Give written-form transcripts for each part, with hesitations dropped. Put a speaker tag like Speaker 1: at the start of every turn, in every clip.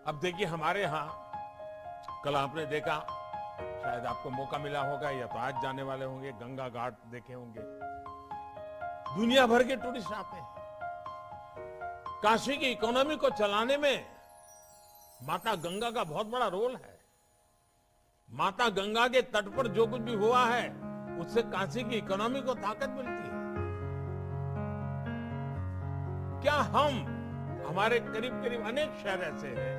Speaker 1: अब देखिए हमारे यहाँ कल आपने देखा, शायद आपको मौका मिला होगा या तो आज जाने वाले होंगे, गंगा घाट देखे होंगे। दुनिया भर के टूरिस्ट आते हैं। काशी की इकोनॉमी को चलाने में माता गंगा का बहुत बड़ा रोल है। माता गंगा के तट पर जो कुछ भी हुआ है उससे काशी की इकोनॉमी को ताकत मिलती है। क्या हमारे करीब करीब अनेक शहर ऐसे हैं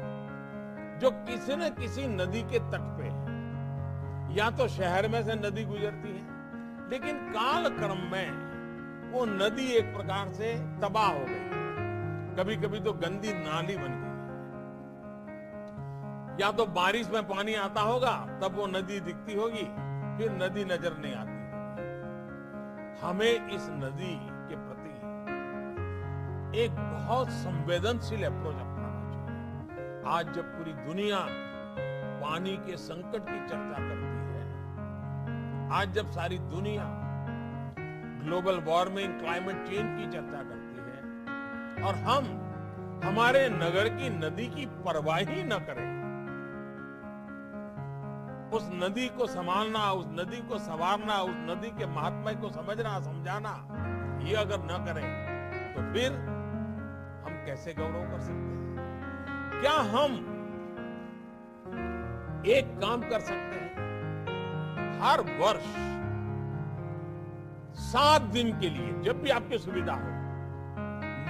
Speaker 1: जो किसी न किसी नदी के तट पे है। या तो शहर में से नदी गुजरती है, लेकिन काल क्रम में वो नदी एक प्रकार से तबाह हो गई, कभी कभी तो गंदी नाली बन गई। या तो बारिश में पानी आता होगा तब वो नदी दिखती होगी, फिर नदी नजर नहीं आती। हमें इस नदी के प्रति एक बहुत संवेदनशील अप्रोच अपनाना चाहिए। आज जब पूरी दुनिया पानी के संकट की चर्चा करती है, आज जब सारी दुनिया ग्लोबल वार्मिंग, क्लाइमेट चेंज की चर्चा करती है, और हम हमारे नगर की नदी की परवाह ही न करें, उस नदी को संभालना, उस नदी को संवारना, उस नदी के महात्म्य को समझना, समझाना, ये अगर न करें तो फिर हम कैसे गौरव कर सकते हैं? क्या हम एक काम कर सकते हैं? हर वर्ष 7 दिन के लिए, जब भी आपकी सुविधा हो,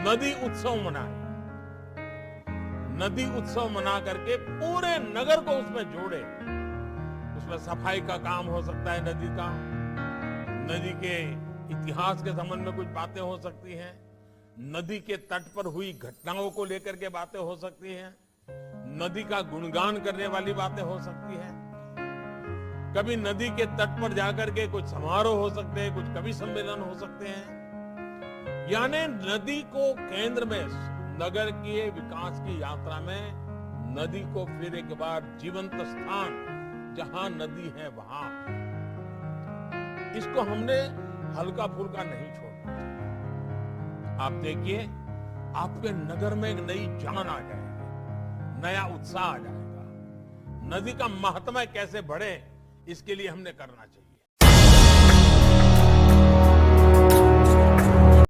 Speaker 1: नदी उत्सव मनाएं। नदी उत्सव मना करके पूरे नगर को उसमें जोड़े। उसमें सफाई का काम हो सकता है, नदी का, नदी के इतिहास के संबंध में कुछ बातें हो सकती हैं, नदी के तट पर हुई घटनाओं को लेकर के बातें हो सकती हैं, नदी का गुणगान करने वाली बातें हो सकती हैं। कभी नदी के तट पर जाकर के कुछ समारोह हो सकते हैं, कुछ कवि सम्मेलन हो सकते हैं। यानी नदी को केंद्र में, नगर के विकास की यात्रा में नदी को फिर एक बार जीवंत स्थान, जहां नदी है वहां, इसको हमने हल्का फुल्का नहीं छोड़ना चाहिए। आप देखिए, आपके नगर में एक नई जान आ जाएगी, नया उत्साह आ जाएगा। नदी का महात्म्य कैसे बढ़े, इसके लिए हमने करना चाहिए।